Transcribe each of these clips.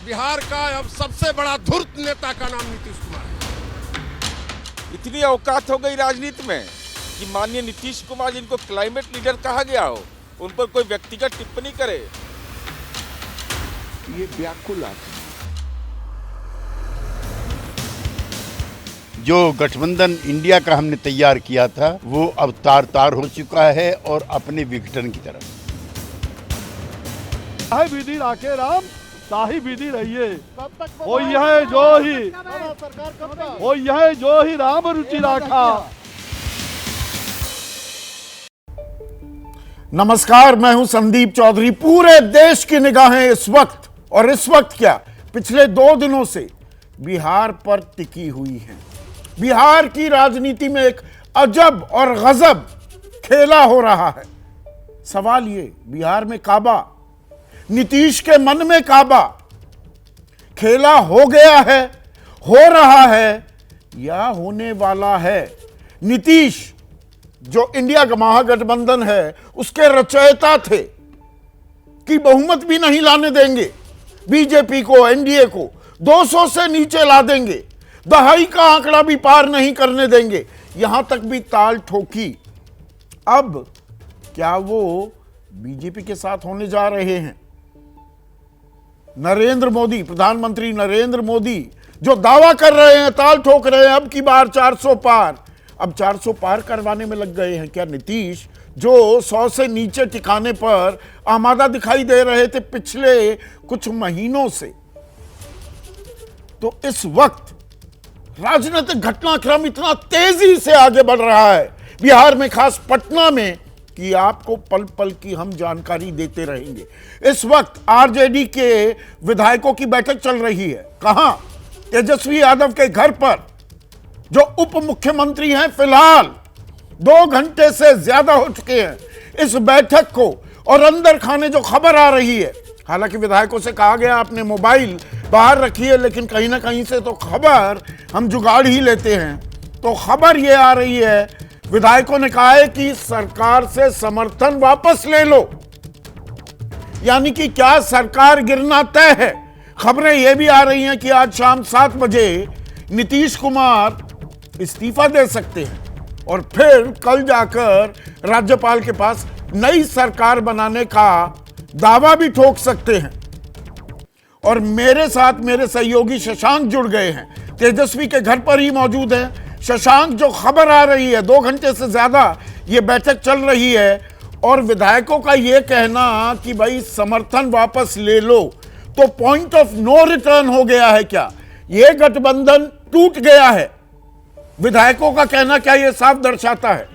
बिहार का अब सबसे बड़ा धूर्त नेता का नाम नीतीश कुमार है। इतनी औकात हो गई राजनीति में कि माननीय नीतीश कुमार, जिनको क्लाइमेट लीडर कहा गया हो, उन पर कोई व्यक्तिगत टिप्पणी करे। ये व्याकुल आती। जो गठबंधन इंडिया का हमने तैयार किया था वो अब तार तार हो चुका है और अपने विघटन की तरफ। विधि राखे राम ताही विधि रहिए, वो यह जो ही राम रुचि राखा। नमस्कार, मैं हूं संदीप चौधरी। पूरे देश की निगाहें इस वक्त क्या पिछले 2 दिनों से बिहार पर टिकी हुई हैं। बिहार की राजनीति में एक अजब और गजब खेला हो रहा है। सवाल ये, बिहार में काबा, नीतीश के मन में काबा, खेला हो गया है, हो रहा है या होने वाला है। नीतीश जो इंडिया का महागठबंधन है उसके रचयिता थे कि बहुमत भी नहीं लाने देंगे बीजेपी को, एनडीए को 200 से नीचे ला देंगे, दहाई का आंकड़ा भी पार नहीं करने देंगे, यहां तक भी ताल ठोकी। अब क्या वो बीजेपी के साथ होने जा रहे हैं? नरेंद्र मोदी, प्रधानमंत्री नरेंद्र मोदी जो दावा कर रहे हैं, ताल ठोक रहे हैं अब की बार 400 पार, अब 400 पार करवाने में लग गए हैं। क्या नीतीश जो 100 से नीचे टिकाने पर आमादा दिखाई दे रहे थे पिछले कुछ महीनों से, तो इस वक्त राजनीतिक घटनाक्रम इतना तेजी से आगे बढ़ रहा है बिहार में, खास पटना में, कि आपको पल पल की हम जानकारी देते रहेंगे। इस वक्त आरजेडी के विधायकों की बैठक चल रही है। कहां? तेजस्वी यादव के घर पर, जो उप मुख्यमंत्री हैं फिलहाल। 2 घंटे से ज्यादा हो चुके हैं इस बैठक को, और अंदर खाने जो खबर आ रही है, हालांकि विधायकों से कहा गया आपने मोबाइल बाहर रखिए, लेकिन कहीं ना कहीं से तो खबर हम जुगाड़ ही लेते हैं। तो खबर ये आ रही है, विधायकों ने कहा है कि सरकार से समर्थन वापस ले लो, यानी कि क्या सरकार गिरना तय है। खबरें ये भी आ रही हैं कि आज शाम 7 बजे नीतीश कुमार इस्तीफा दे सकते हैं और फिर कल जाकर राज्यपाल के पास नई सरकार बनाने का दावा भी ठोक सकते हैं। और मेरे साथ मेरे सहयोगी शशांक जुड़ गए हैं, तेजस्वी के घर पर ही मौजूद हैं। शशांक, जो खबर आ रही है 2 घंटे से ज्यादा ये बैठक चल रही है और विधायकों का ये कहना कि भाई समर्थन वापस ले लो, तो पॉइंट ऑफ नो रिटर्न हो गया है क्या? ये गठबंधन टूट गया है? विधायकों का कहना क्या ये साफ दर्शाता है?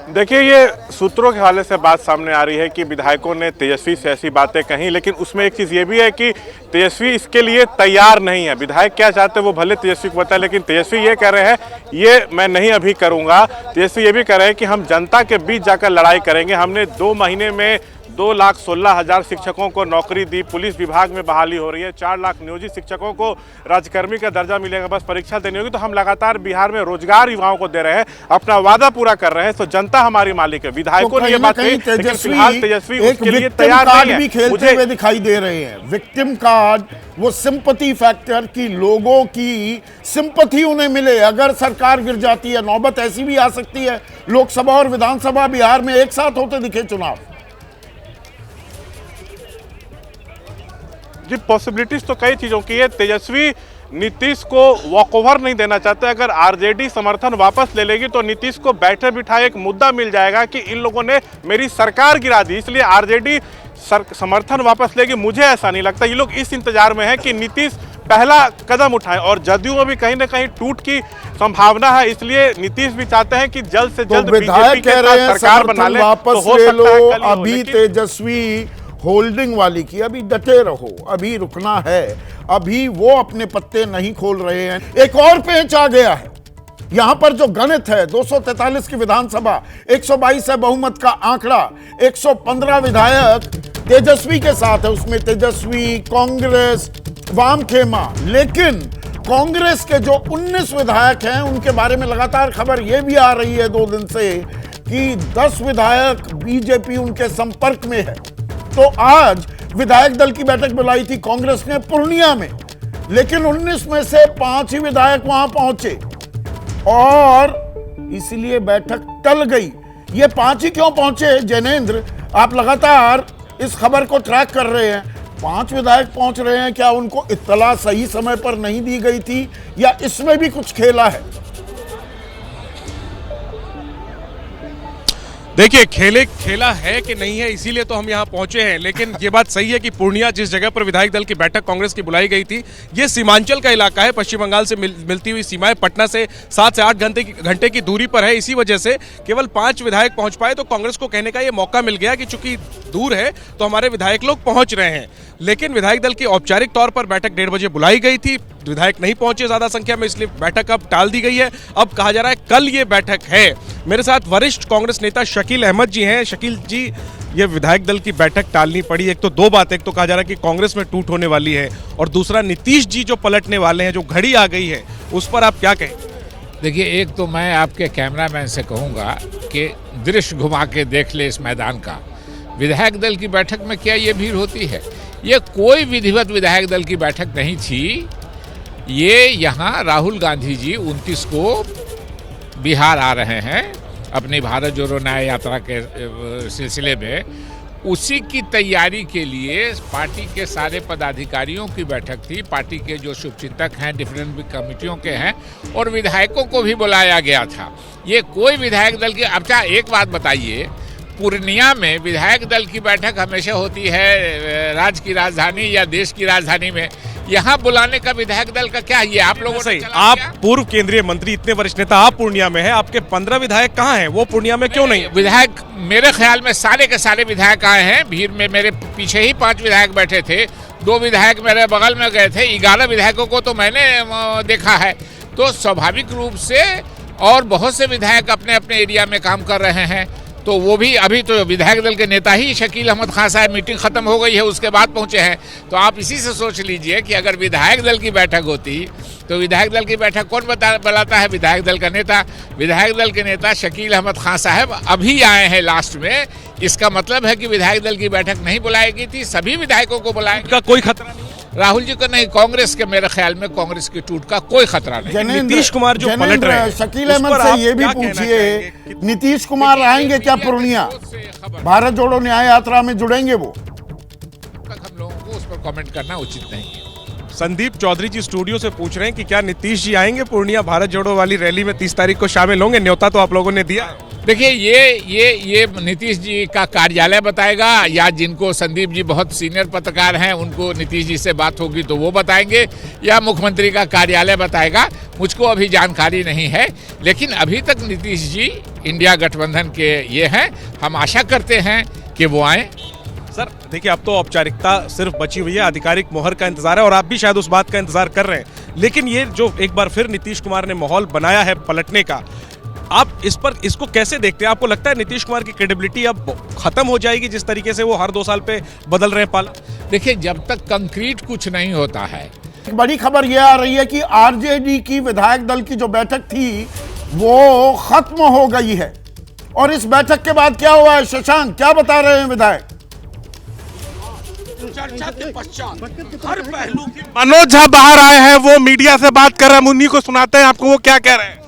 देखिए, ये सूत्रों के हवाले से बात सामने आ रही है कि विधायकों ने तेजस्वी से ऐसी बातें कही, लेकिन उसमें एक चीज़ ये भी है कि तेजस्वी इसके लिए तैयार नहीं है। विधायक क्या चाहते हैं वो भले तेजस्वी को पता है, लेकिन तेजस्वी ये कह रहे हैं ये मैं नहीं अभी करूँगा। तेजस्वी ये भी कह रहे हैं कि हम जनता के बीच जाकर लड़ाई करेंगे। हमने 2 महीने में 2,16,000 शिक्षकों को नौकरी दी, पुलिस विभाग में बहाली हो रही है, 4 लाख नियोजित शिक्षकों को राज्यकर्मी का दर्जा मिलेगा, बस परीक्षा देनी होगी। तो हम लगातार बिहार में रोजगार युवाओं को दे रहे हैं, अपना वादा पूरा कर रहे हैं। तो जनता हमारी मालिक है। विधायकों ने ये बात कही, लेकिन फिलहाल तेजस्वी उसके लिए तैयार नहीं है। खेलते हुए दिखाई दे रहे हैं विक्टिम कार्ड, वो सिंपैथी फैक्टर की लोगों की सिंपैथी उन्हें मिले अगर सरकार गिर जाती है। नौबत ऐसी भी आ सकती है, लोकसभा और विधानसभा बिहार में एक साथ होते दिखे चुनाव। जी, पॉसिबिलिटीज तो कई चीज़ों की है। तेजस्वी नीतीश को वॉकओवर नहीं देना चाहते। अगर आरजेडी समर्थन वापस ले लेगी तो नीतीश को बैठे बिठाए एक मुद्दा मिल जाएगा कि इन लोगों ने मेरी सरकार गिरा दी, इसलिए आरजेडी समर्थन वापस लेगी। मुझे ऐसा नहीं लगता। ये लोग इस इंतजार में है कि नीतीश पहला कदम उठाए, और जदयू में भी कहीं ना कहीं टूट की संभावना है, इसलिए नीतीश भी चाहते हैं कि जल्द से जल्द बीजेपी के साथ सरकार बना ले। वापस ले लो, अभी तेजस्वी होल्डिंग वाली की, अभी डटे रहो, अभी रुकना है, अभी वो अपने पत्ते नहीं खोल रहे हैं। एक और पेंच आ गया है यहां पर, जो गणित है 243 की विधानसभा, 122 है बहुमत का आंकड़ा, 115 विधायक तेजस्वी के साथ है, उसमें तेजस्वी, कांग्रेस, वाम खेमा। लेकिन कांग्रेस के जो 19 विधायक हैं उनके बारे में लगातार खबर यह भी आ रही है 2 दिन से कि 10 विधायक बीजेपी उनके संपर्क में है। तो आज विधायक दल की बैठक बुलाई थी कांग्रेस ने पूर्णिया में, लेकिन 19 में से 5 ही विधायक वहां पहुंचे और इसलिए बैठक टल गई। ये 5 ही क्यों पहुंचे जैनेंद्र, आप लगातार इस खबर को ट्रैक कर रहे हैं। 5 विधायक पहुंच रहे हैं, क्या उनको इत्तला सही समय पर नहीं दी गई थी या इसमें भी कुछ खेला है? देखिए खेला है कि नहीं है, इसीलिए तो हम यहाँ पहुंचे हैं। लेकिन ये बात सही है कि पूर्णिया जिस जगह पर विधायक दल की बैठक कांग्रेस की बुलाई गई थी, ये सीमांचल का इलाका है, पश्चिम बंगाल से मिलती हुई सीमाएं, पटना से 7 से 8 घंटे की दूरी पर है। इसी वजह से केवल 5 विधायक पहुंच पाए, तो कांग्रेस को कहने का ये मौका मिल गया कि चूंकि दूर है तो हमारे विधायक लोग पहुंच रहे हैं। लेकिन विधायक दल की औपचारिक तौर पर बैठक 1:30 बजे बुलाई गई थी, विधायक नहीं पहुंचे ज्यादा संख्या में, इसलिए बैठक अब टाल दी गई है। अब कहा जा रहा है कल ये बैठक है। मेरे साथ वरिष्ठ कांग्रेस नेता शकील अहमद जी हैं। शकील जी, ये विधायक दल की बैठक टालनी पड़ी, एक तो दो बात, एक तो कहा जा रहा है कि कांग्रेस में टूट होने वाली है, और दूसरा नीतीश जी जो पलटने वाले हैं, जो घड़ी आ गई है, उस पर आप क्या कहें? देखिए, एक तो मैं आपके कैमरामैन से कहूंगा कि दृश्य घुमा के देख ले इस मैदान का। विधायक दल की बैठक में क्या ये भीड़ होती है? ये कोई विधिवत विधायक दल की बैठक नहीं थी। ये यहाँ राहुल गांधी जी 29 को बिहार आ रहे हैं अपनी भारत जोड़ो न्याय यात्रा के सिलसिले में, उसी की तैयारी के लिए पार्टी के सारे पदाधिकारियों की बैठक थी। पार्टी के जो शुभचिंतक हैं, डिफरेंट कमेटियों के हैं, और विधायकों को भी बुलाया गया था। ये कोई विधायक दल की, अच्छा एक बात बताइए, पूर्णिया में विधायक दल की बैठक हमेशा होती है राज्य की राजधानी या देश की राजधानी में, यहाँ बुलाने का विधायक दल का क्या? ये आप लोगों ने आप पूर्व केंद्रीय मंत्री, इतने वरिष्ठ नेता, आप पूर्णिया में हैं, आपके 15 विधायक कहाँ हैं? वो पूर्णिया में क्यों नहीं? विधायक मेरे ख्याल में सारे के सारे विधायक आए हैं। भीड़ में मेरे पीछे ही 5 विधायक बैठे थे, 2 विधायक मेरे बगल में गए थे, 11 विधायकों को तो मैंने देखा है। तो स्वाभाविक रूप से और बहुत से विधायक अपने अपने एरिया में काम कर रहे हैं, तो वो भी अभी तो विधायक दल के नेता ही शकील अहमद खान साहब, मीटिंग खत्म हो गई है उसके बाद पहुंचे हैं। तो आप इसी से सोच लीजिए कि अगर विधायक दल की बैठक होती तो विधायक दल की बैठक कौन बुलाता है? विधायक दल का नेता। विधायक दल के नेता शकील अहमद खान साहब अभी आए हैं लास्ट में। इसका मतलब है कि विधायक दल की बैठक नहीं बुलाई गई थी, सभी विधायकों को बुलाया। का कोई खतरा नहीं राहुल जी को नहीं, कांग्रेस के, मेरे ख्याल में कांग्रेस की टूट का कोई खतरा नहीं। नीतीश कुमार जो पलट रहे हैं, शकील अहमद से ये भी पूछिए, नीतीश कुमार आएंगे क्या पूर्णिया? भारत जोड़ो न्याय यात्रा में जुड़ेंगे वो? हम लोगों को उस पर कमेंट करना उचित नहीं है। संदीप चौधरी जी स्टूडियो से पूछ रहे हैं कि क्या नीतीश जी आएंगे पूर्णिया भारत जोड़ो वाली रैली में 30 तारीख को शामिल होंगे? न्योता तो आप लोगों ने दिया। देखिए, ये नीतीश जी का कार्यालय बताएगा, या जिनको संदीप जी बहुत सीनियर पत्रकार हैं उनको नीतीश जी से बात होगी तो वो बताएंगे, या मुख्यमंत्री का कार्यालय बताएगा। मुझको अभी जानकारी नहीं है, लेकिन अभी तक नीतीश जी इंडिया गठबंधन के ये हैं। हम आशा करते हैं कि वो आए। सर देखिए, अब तो औपचारिकता सिर्फ बची हुई है, आधिकारिक मोहर का इंतजार है, और आप भी शायद उस बात का इंतजार कर रहे हैं। लेकिन ये जो एक बार फिर नीतीश कुमार ने माहौल बनाया है पलटने का, आप इसको कैसे देखते हैं? आपको लगता है नीतीश कुमार की क्रेडिबिलिटी अब खत्म हो जाएगी जिस तरीके से वो हर 2 साल पे बदल रहे हैं पाला? देखिए, जब तक कंक्रीट कुछ नहीं होता है। बड़ी खबर यह आ रही है कि आरजेडी की विधायक दल की जो बैठक थी वो खत्म हो गई है, और इस बैठक के बाद क्या हुआ है शशांक, क्या बता रहे हैं विधायक? चर्चा के पश्चात हर पहलू की मनोज झा बाहर आए हैं, वो मीडिया से बात कर रहे हैं, उन्हीं को सुनाते हैं आपको वो क्या कह रहे हैं।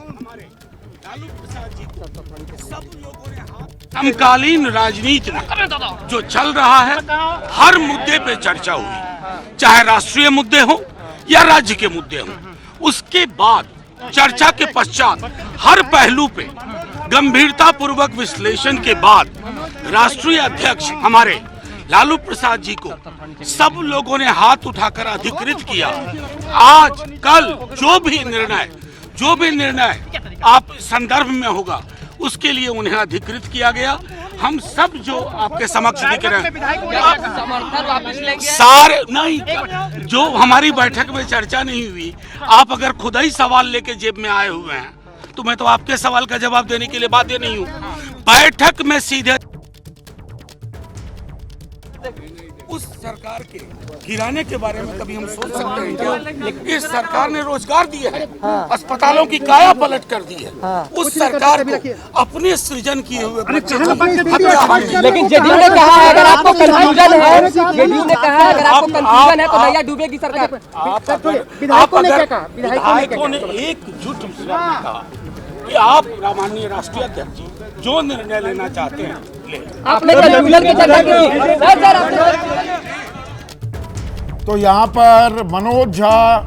समकालीन राजनीति में जो चल रहा है, हर मुद्दे पे चर्चा हुई, चाहे राष्ट्रीय मुद्दे हो या राज्य के मुद्दे हो। उसके बाद चर्चा के पश्चात हर पहलू पे गंभीरता पूर्वक विश्लेषण के बाद राष्ट्रीय अध्यक्ष हमारे लालू प्रसाद जी को सब लोगों ने हाथ उठाकर अधिकृत किया। आज कल जो भी निर्णय आप संदर्भ में होगा, उसके लिए उन्हें अधिकृत किया गया। हम सब जो आपके समक्ष दिख रहे हैं, सारे नहीं, जो हमारी बैठक में चर्चा नहीं हुई, आप अगर खुद ही सवाल लेके जेब में आए हुए हैं तो मैं तो आपके सवाल का जवाब देने के लिए बाध्य नहीं हूँ। बैठक में सीधे उस सरकार के गिराने के बारे में कभी हम सोच सकते हैं क्या? इस सरकार ने रोजगार दिया है, अस्पतालों की काया पलट कर दी है। उस सरकार को अपने सृजन किए हुए बच्चे लेकिन जेडीयू ने कहा है अगर आपको कंफ्यूजन है, जेडीयू ने कहा है अगर आपको कंफ्यूजन है तो नैया डूबेगी सरकार। विधायकों ने एकजुट में कहा कि आप माननीय राष्ट्रीय अध्यक्ष जी जो निर्णय लेना चाहते हैं ले। आपने कंफ्यूजन की चर्चा की। तो यहाँ पर मनोज झा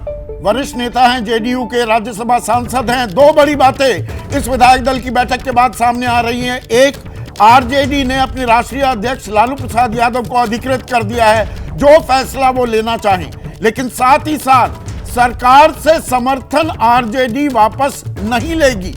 वरिष्ठ नेता हैं, जेडीयू के राज्यसभा सांसद हैं। दो बड़ी बातें इस विधायक दल की बैठक के बाद सामने आ रही हैं। एक, आरजेडी ने अपने राष्ट्रीय अध्यक्ष लालू प्रसाद यादव को अधिकृत कर दिया है, जो फैसला वो लेना चाहें। लेकिन साथ ही साथ सरकार से समर्थन आरजेडी वापस नहीं लेगी।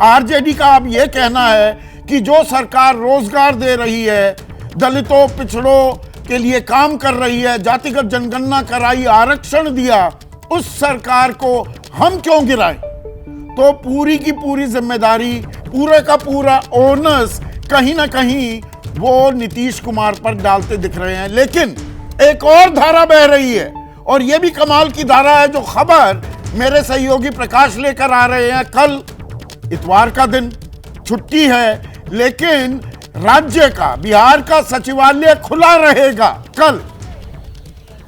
आरजेडी का अब यह कहना है कि जो सरकार रोजगार दे रही है, दलितों पिछड़ों के लिए काम कर रही है, जातिगत जनगणना कराई, आरक्षण दिया, उस सरकार को हम क्यों गिराएं? तो पूरी की पूरी जिम्मेदारी, पूरे का पूरा ओनर्स कहीं ना कहीं वो नीतीश कुमार पर डालते दिख रहे हैं। लेकिन एक और धारा बह रही है, और यह भी कमाल की धारा है, जो खबर मेरे सहयोगी प्रकाश लेकर आ रहे हैं। कल इतवार का दिन, छुट्टी है, लेकिन राज्य का, बिहार का सचिवालय खुला रहेगा कल।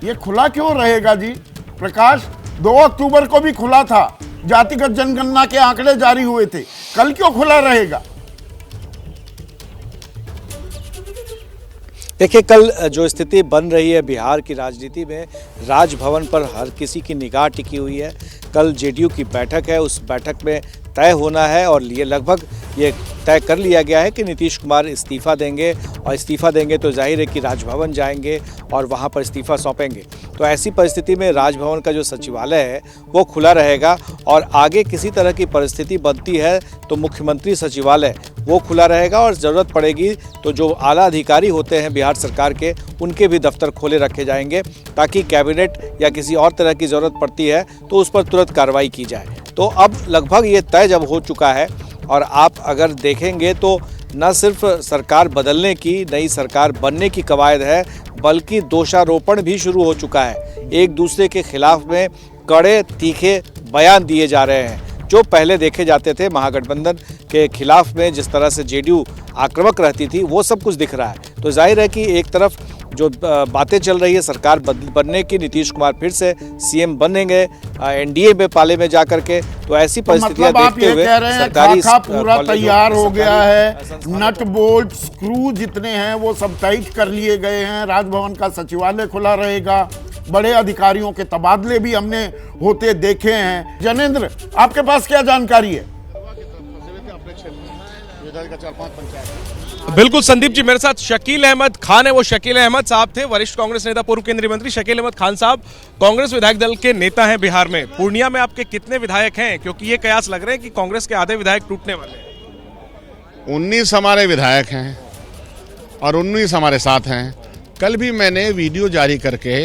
यह खुला क्यों रहेगा जी प्रकाश? 2 अक्टूबर को भी खुला था, जातिगत जनगणना के आंकड़े जारी हुए थे, कल क्यों खुला रहेगा? देखिए, कल जो स्थिति बन रही है बिहार की राजनीति में, राजभवन पर हर किसी की निगाह टिकी हुई है। कल जेडीयू की बैठक है, उस बैठक में तय होना है और ये लगभग ये तय कर लिया गया है कि नीतीश कुमार इस्तीफ़ा देंगे, और इस्तीफ़ा देंगे तो जाहिर है कि राजभवन जाएंगे और वहाँ पर इस्तीफ़ा सौंपेंगे। तो ऐसी परिस्थिति में राजभवन का जो सचिवालय है वो खुला रहेगा, और आगे किसी तरह की परिस्थिति बनती है तो मुख्यमंत्री सचिवालय वो खुला रहेगा, और ज़रूरत पड़ेगी तो जो आला अधिकारी होते हैं बिहार सरकार के, उनके भी दफ्तर खोले रखे जाएंगे, ताकि कैबिनेट या किसी और तरह की ज़रूरत पड़ती है तो उस पर तुरंत कार्रवाई की जाए। तो अब लगभग ये तय जब हो चुका है, और आप अगर देखेंगे तो न सिर्फ सरकार बदलने की, नई सरकार बनने की कवायद है, बल्कि दोषारोपण भी शुरू हो चुका है। एक दूसरे के खिलाफ में कड़े तीखे बयान दिए जा रहे हैं। जो पहले देखे जाते थे महागठबंधन के खिलाफ में, जिस तरह से जेडीयू आक्रामक रहती थी, वो सब कुछ दिख रहा है। तो जाहिर है कि एक तरफ जो बातें चल रही है सरकार बनने की, नीतीश कुमार फिर से सीएम बनेंगे एनडीए में पाले में जाकर के, तो ऐसी परिस्थितियां देखते हुए सरकारी पूरा तैयार हो गया है, नट बोल्ट स्क्रू जितने हैं वो सब टाइट कर लिए गए हैं, राजभवन का सचिवालय खुला रहेगा, बड़े अधिकारियों के तबादले भी हमने होते देखे हैं। जनेंद्र, आपके पास क्या जानकारी है? बिल्कुल संदीप जी, मेरे साथ शकील अहमद खान है। वो शकील अहमद साहब थे, वरिष्ठ कांग्रेस नेता, पूर्व केंद्रीय मंत्री। शकील अहमद खान साहब कांग्रेस विधायक दल के नेता हैं बिहार में। पूर्णिया में आपके कितने विधायक हैं? क्योंकि ये कयास लग रहे हैं कि कांग्रेस के आधे विधायक टूटने वाले हैं। 19 हमारे विधायक हैं और 19 हमारे साथ हैं। कल भी मैंने वीडियो जारी करके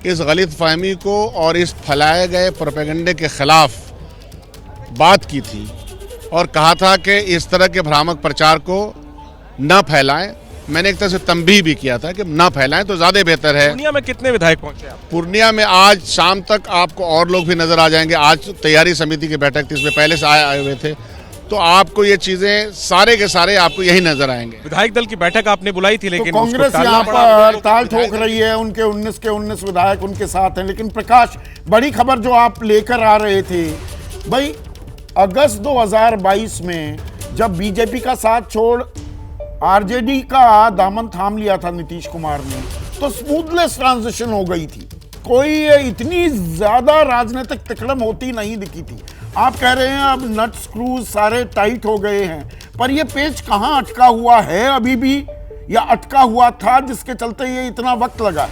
इस गलतफहमी को और इस फैलाए गए प्रोपेगेंडे के खिलाफ बात की थी, और कहा था कि इस तरह के भ्रामक प्रचार को ना फैलाएं। मैंने एक तरह से तंबीह भी किया था कि ना फैलाएं तो ज़्यादा बेहतर है। पूर्णिया में कितने विधायक पहुंचे आप? पूर्णिया में आज शाम तक आपको और लोग भी नजर आ जाएंगे। आज तैयारी समिति की बैठक थी, इसमें पहले से आए हुए थे, तो आपको ये चीजें सारे के सारे आपको यही नजर आएंगे। विधायक दल की बैठक आपने बुलाई थी, लेकिन तो कांग्रेस यहाँ पर ताल ठोक रही है, उनके 19 के 19 विधायक उनके साथ हैं। लेकिन प्रकाश, बड़ी खबर जो आप लेकर आ रहे थे भाई, अगस्त 2022 में जब बीजेपी का साथ छोड़ आरजेडी का दामन थाम लिया था नीतीश कुमार ने, तो स्मूथलेस ट्रांजिशन हो गई थी, कोई इतनी ज्यादा राजनीतिक तिकड़म होती नहीं दिखी थी। आप कह रहे हैं अब नट स्क्रूज सारे टाइट हो गए हैं, पर ये पेच कहां अटका हुआ है अभी भी, या अटका हुआ था जिसके चलते ये इतना वक्त लगा?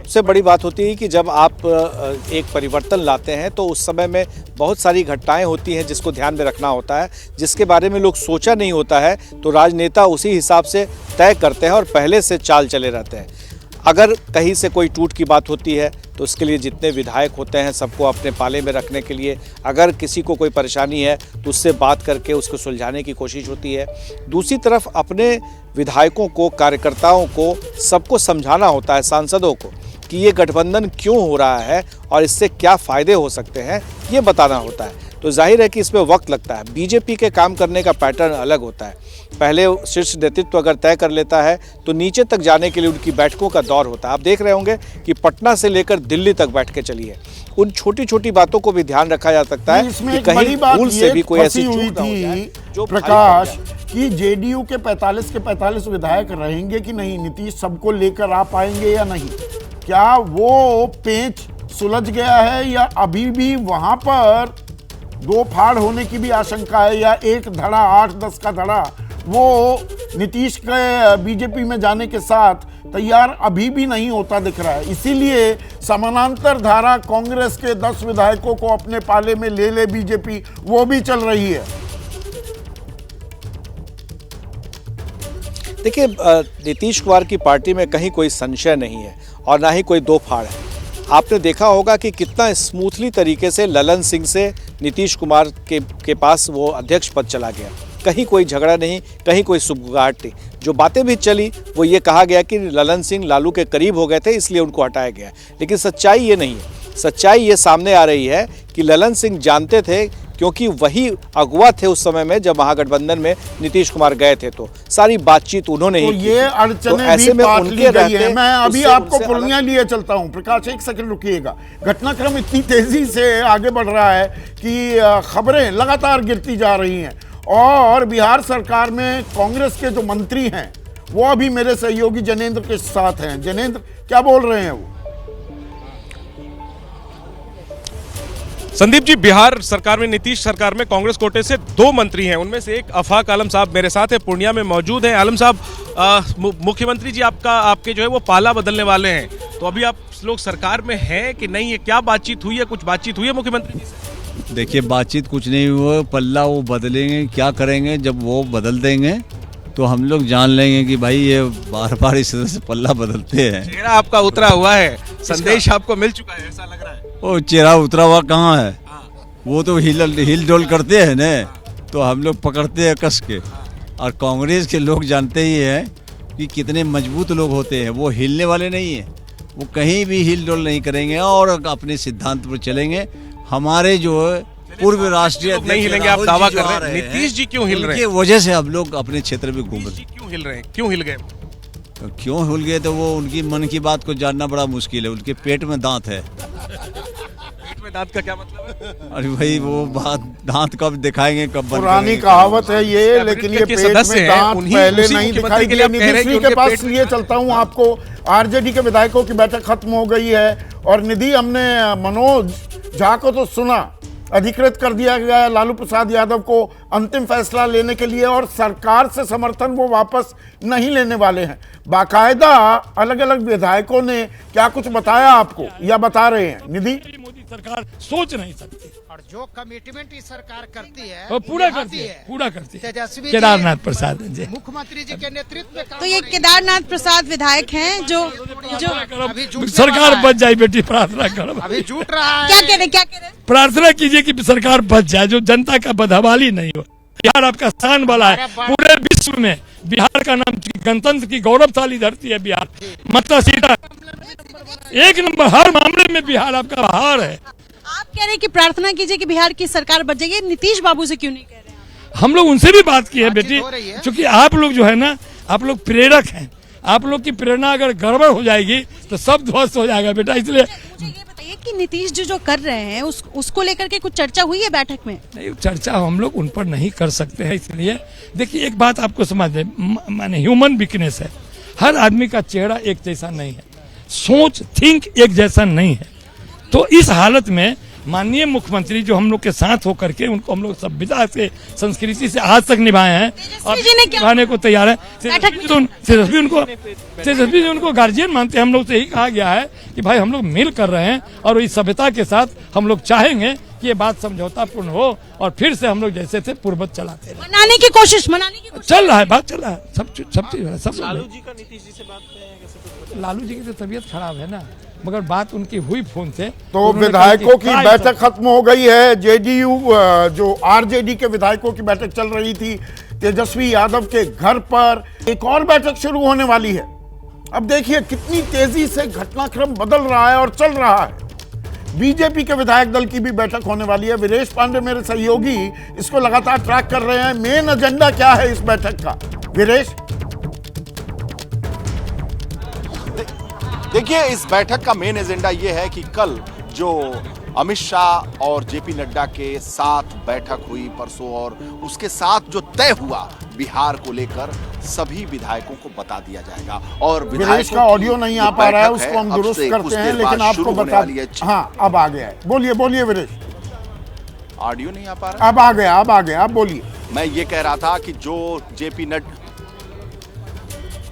सबसे बड़ी बात होती है कि जब आप एक परिवर्तन लाते हैं तो उस समय में बहुत सारी घटनाएं होती हैं जिसको ध्यान में रखना होता है, जिसके बारे में लोग सोचा नहीं होता है, तो राजनेता उसी हिसाब से तय करते हैं और पहले से चाल चले रहते हैं। अगर कहीं से कोई टूट की बात होती है तो उसके लिए जितने विधायक होते हैं सबको अपने पाले में रखने के लिए, अगर किसी को कोई परेशानी है तो उससे बात करके उसको सुलझाने की कोशिश होती है। दूसरी तरफ अपने विधायकों को, कार्यकर्ताओं को, सबको समझाना होता है, सांसदों को, कि ये गठबंधन क्यों हो रहा है और इससे क्या फ़ायदे हो सकते हैं, ये बताना होता है। तो जाहिर है कि इसमें वक्त लगता है। बीजेपी के काम करने का पैटर्न अलग होता है। पहले शीर्ष नेतृत्व अगर तय कर लेता है तो नीचे तक जाने के लिए उनकी बैठकों का दौर होता है। आप देख रहे होंगे कि पटना से लेकर दिल्ली तक बैठकें चली है। उन छोटी छोटी बातों को भी ध्यान रखा जा सकता है कि कहीं भूल से भी कोई ऐसी चूक ना हो जाए जो प्रकाश कि जेडीयू के 45 के 45 विधायक रहेंगे कि नहीं, नीतीश सबको लेकर आ पाएंगे या नहीं, क्या वो पेंच सुलझ गया है या अभी भी वहां पर दो फाड़ होने की भी आशंका है, या एक धड़ा 8-10 का धड़ा वो नीतीश के बीजेपी में जाने के साथ तैयार अभी भी नहीं होता दिख रहा है। इसीलिए समानांतर धारा कांग्रेस के 10 विधायकों को अपने पाले में ले बीजेपी, वो भी चल रही है। देखिए, नीतीश कुमार की पार्टी में कहीं कोई संशय नहीं है और ना ही कोई दो फाड़ है। आपने देखा होगा कि कितना स्मूथली तरीके से ललन सिंह से नीतीश कुमार के पास वो अध्यक्ष पद चला गया। कहीं कोई झगड़ा नहीं, कहीं कोई सुगबुगाहट नहीं। जो बातें भी चली वो ये कहा गया कि ललन सिंह लालू के करीब हो गए थे इसलिए उनको हटाया गया, लेकिन सच्चाई ये नहीं है। सच्चाई ये सामने आ रही है कि ललन सिंह जानते थे, क्योंकि वही अगुवा थे उस समय में जब महागठबंधन में नीतीश कुमार गए थे, तो सारी बातचीत उन्होंने ही की। ये अड़चने भी पाट ली गई है। मैं अभी आपको पूर्णिया लिए चलता हूं। प्रकाश, एक सेकंड रुकिएगा। घटनाक्रम इतनी तेजी से आगे बढ़ रहा है कि खबरें लगातार गिरती जा रही हैं और बिहार सरकार में कांग्रेस के जो मंत्री हैं वो अभी मेरे सहयोगी जनेंद्र के साथ हैं। जनेंद्र, क्या बोल रहे हैं वो? संदीप जी, बिहार सरकार में, नीतीश सरकार में कांग्रेस कोटे से 2 मंत्री हैं, उनमें से एक आफाक आलम साहब मेरे साथ है, पूर्णिया में मौजूद हैं। आलम साहब, मुख्यमंत्री जी आपके जो है वो पाला बदलने वाले हैं, तो अभी आप लोग सरकार में हैं कि नहीं है? क्या बातचीत हुई है? कुछ बातचीत हुई है मुख्यमंत्री जी से? देखिए, बातचीत कुछ नहीं हुआ। पल्ला वो बदलेंगे, क्या करेंगे, जब वो बदल देंगे तो हम लोग जान लेंगे कि भाई ये बार बार इस तरह से पल्ला बदलते हैं। चेहरा आपका उतरा हुआ है, संदेश आपको मिल चुका है, ऐसा लग रहा है। वो चेहरा उतरा हुआ कहाँ है? वो तो हिल डोल करते हैं ना, तो हम लोग पकड़ते हैं कस के। और कांग्रेस के लोग जानते ही हैं कि कितने मजबूत लोग होते हैं। वो हिलने वाले नहीं हैं, वो कहीं भी हिल डोल नहीं करेंगे और अपने सिद्धांत पर चलेंगे। हमारे जो पूर्व राष्ट्रीय नहीं हिलेंगे, आप दावा कर रहे हैं। नीतीश जी क्यों हिल रहे हैं? वजह से हम लोग अपने क्षेत्र में घूम रहे हैं। क्यों हिल रहे हैं? क्यों हिल गए? तो क्यों हिल गए, तो वो उनकी मन की बात को जानना बड़ा मुश्किल है। उनके पेट में दांत है। पेट में दांत का क्या मतलब है? अरे भाई, वो बात दांत कब दिखाएंगे, कब पुरानी कहावत है ये, लेकिन ये पेट में दांत पहले नहीं दिखाई दिए। निधि श्री के पास लिए चलता हूँ आपको। आरजेडी के विधायकों की बैठक खत्म हो गई है और निधि, हमने मनोज झा को तो सुना, अधिकृत कर दिया गया है लालू प्रसाद यादव को अंतिम फैसला लेने के लिए और सरकार से समर्थन वो वापस नहीं लेने वाले हैं। बाकायदा अलग अलग विधायकों ने क्या कुछ बताया आपको या बता रहे हैं? निधि, मोदी सरकार सोच नहीं सकती और जो कमिटमेंट इस सरकार करती है वो पूरा करती है, पूरा करती है। तेजस्वी केदारनाथ प्रसाद जी, मुख्यमंत्री जी के नेतृत्व में तो ये केदारनाथ प्रसाद विधायक हैं जो सरकार बच जाए। बेटी, प्रार्थना करो, अभी झूठ रहा है। क्या कह रहे? प्रार्थना कीजिए कि सरकार बच जाए, जो जनता का बदहवाली नहीं हो। बिहार आपका स्थान वाला है पूरे विश्व में। बिहार का नाम गणतंत्र की गौरवशाली धरती है बिहार। मतलब सीधा 1 नंबर हर मामले में बिहार आपका बहार है। आप कह रहे हैं कि प्रार्थना कीजिए कि बिहार की सरकार बच जाएगी, नीतीश बाबू से क्यों नहीं कह रहे हैं? हम लोग उनसे भी बात की है बेटी, क्योंकि आप लोग जो है ना, आप लोग प्रेरक हैं। आप लोग की प्रेरणा अगर गड़बड़ हो जाएगी तो सब ध्वस्त हो जाएगा बेटा। इसलिए ये बताइए कि नीतीश जो कर रहे हैं उसको लेकर के कुछ चर्चा हुई है बैठक में? नहीं, चर्चा हम लोग उन पर नहीं कर सकते हैं। इसलिए देखिए, एक बात आपको समझ में, माने ह्यूमन वीकनेस है। हर आदमी का चेहरा एक जैसा नहीं है, सोच थिंक एक जैसा नहीं है। तो इस हालत में माननीय मुख्यमंत्री जो हम लोग के साथ होकर के उनको हम लोग सभ्यता से, संस्कृति से आज तक निभाए हैं और निभाने को तैयार है। तेजस्वी जी उनको गार्जियन मानते हैं। हम लोग से यही कहा गया है कि भाई हम लोग मिल कर रहे हैं और इस सभ्यता के साथ हम लोग चाहेंगे कि ये बात समझौतापूर्ण हो और फिर से हम लोग जैसे थे पूर्ववत चलाते रहे। मनाने की कोशिश चल रहा है, बात चल रहा है, सब चीज सब लालू जी का नीतीश जी से बात कैसे? लालू जी की तो तबीयत खराब है ना, मगर बात उनकी हुई फोन से। तो विधायकों की बैठक खत्म हो गई है। जेडीयू जो आरजेडी के विधायकों की बैठक चल रही थी तेजस्वी यादव के घर पर, एक और बैठक शुरू होने वाली है। अब देखिए कितनी तेजी से घटनाक्रम बदल रहा है और चल रहा है। बीजेपी के विधायक दल की भी बैठक होने वाली है। वीरेश पांडे मेरे सहयोगी इसको लगातार ट्रैक कर रहे हैं। मेन एजेंडा क्या है इस बैठक का, वीरेश? देखिए, इस बैठक का मेन एजेंडा यह है कि कल जो अमित शाह और जेपी नड्डा के साथ बैठक हुई परसों, और उसके साथ जो तय हुआ बिहार को लेकर, सभी विधायकों को बता दिया जाएगा। और विरेश का ऑडियो नहीं आ पा रहा है, उसको हम दुरुस्त करते हैं, लेकिन आपको बता, हाँ अब आ गया है। बोलिए बोलिए वीरेश। ऑडियो नहीं आ पा रहा, अब आ गया, अब आ गया, आप बोलिए। मैं ये कह रहा था कि जो जेपी नड्डा,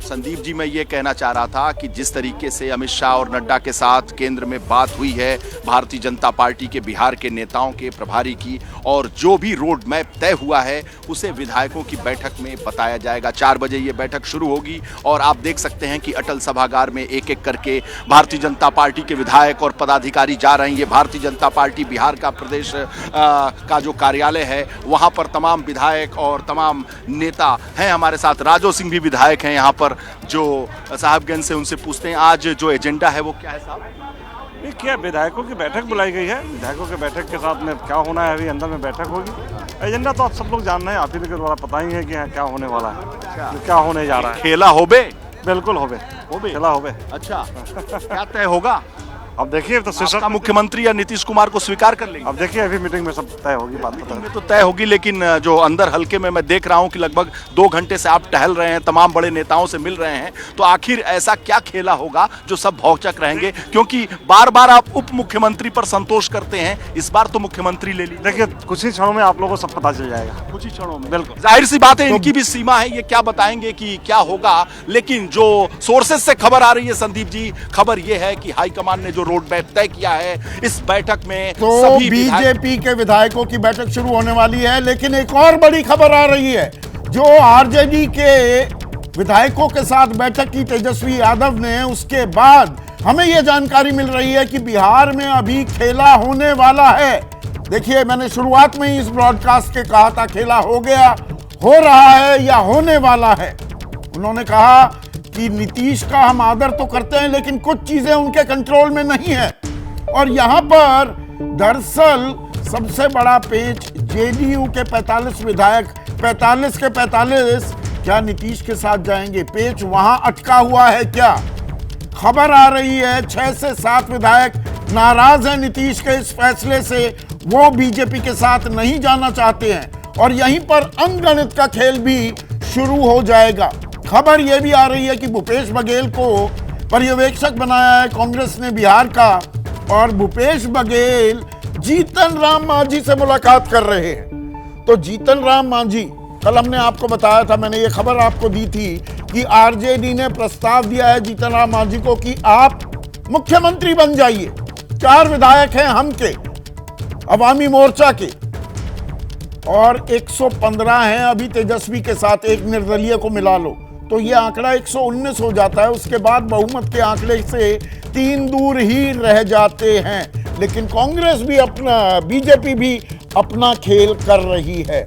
संदीप जी, मैं ये कहना चाह रहा था कि जिस तरीके से अमित शाह और नड्डा के साथ केंद्र में बात हुई है भारतीय जनता पार्टी के बिहार के नेताओं के प्रभारी की, और जो भी रोड मैप तय हुआ है उसे विधायकों की बैठक में बताया जाएगा। 4 बजे ये बैठक शुरू होगी और आप देख सकते हैं कि अटल सभागार में एक एक करके भारतीय जनता पार्टी के विधायक और पदाधिकारी जा रहे हैं। ये भारतीय जनता पार्टी बिहार का प्रदेश का जो कार्यालय है, वहाँ पर तमाम विधायक और तमाम नेता हैं हमारे साथ। राजो सिंह भी विधायक हैं यहाँ पर, जो साहबगंज से, उनसे पूछते हैं आज जो एजेंडा है वो क्या है साहब? ये क्या विधायकों की बैठक बुलाई गई है, विधायकों के बैठक के साथ में क्या होना है, अभी अंदर में बैठक होगी। एजेंडा तो आप सब लोग जान रहे हैं, आप ही के द्वारा पता ही है कि क्या होने वाला है, क्या होने जा रहा है। खेला होबे? बिल्कुल होबे, खेला होबे। अच्छा, क्या तय होगा? अब देखिए, तो आपका मुख्यमंत्री या नीतीश कुमार को स्वीकार कर लेंगे? अब देखिए, अभी मीटिंग में सब तय होगी, बात पता में तो तय होगी, लेकिन जो अंदर हल्के में मैं देख रहा हूं कि लगभग 2 घंटे से आप टहल रहे हैं, तमाम बड़े नेताओं से मिल रहे हैं, तो आखिर ऐसा क्या खेला होगा जो सब भौचक रहेंगे? क्योंकि बार बार आप उप मुख्यमंत्री पर संतोष करते हैं, इस बार तो मुख्यमंत्री ले लीजिए। देखिए, कुछ ही क्षणों में आप लोगों को सब पता चल जाएगा, कुछ ही क्षणों में। बिल्कुल, जाहिर सी बात है, इनकी भी सीमा है, ये क्या बताएंगे कि क्या होगा। लेकिन जो सोर्सेज से खबर आ रही है संदीप जी, खबर ये है कि हाईकमान ने जो रोड मैप तय किया है, इस बैठक में तो सभी बीजेपी के विधायकों की बैठक शुरू होने वाली है। लेकिन एक और बड़ी खबर आ रही है, जो आरजेडी के विधायकों के साथ बैठक की तेजस्वी यादव ने, उसके बाद हमें यह जानकारी मिल रही है कि बिहार में अभी खेला होने वाला है। देखिए, मैंने शुरुआत में ही इस ब्रॉडकास्ट के कहा था, खेला हो गया, हो रहा है या होने वाला है। उन्होंने कहा कि नीतीश का हम आदर तो करते हैं, लेकिन कुछ चीजें उनके कंट्रोल में नहीं है। और यहां पर दरअसल सबसे बड़ा पेच जेडीयू के 45 विधायक, 45 के 45 क्या नीतीश के साथ जाएंगे? पेच वहां अटका हुआ है क्या? खबर आ रही है 6 से 7 विधायक नाराज हैं नीतीश के इस फैसले से, वो बीजेपी के साथ नहीं जाना चाहते हैं, और यहीं पर अंकगणित का खेल भी शुरू हो जाएगा। खबर यह भी आ रही है कि भूपेश बघेल को पर्यवेक्षक बनाया है कांग्रेस ने बिहार का, और भूपेश बघेल जीतन राम मांझी से मुलाकात कर रहे हैं। तो जीतन राम मांझी, कल हमने आपको बताया था, मैंने ये खबर आपको दी थी कि आरजेडी ने प्रस्ताव दिया है जीतन राम मांझी को कि आप मुख्यमंत्री बन जाइए। 4 विधायक हैं हम के, अवामी मोर्चा के, और 115 हैं अभी तेजस्वी के साथ, एक निर्दलीय को मिला लो तो ये आंकड़ा 119 हो जाता है। उसके बाद बहुमत के आंकड़े से 3 दूर ही रह जाते हैं। लेकिन कांग्रेस भी अपना, बीजेपी भी अपना खेल कर रही है।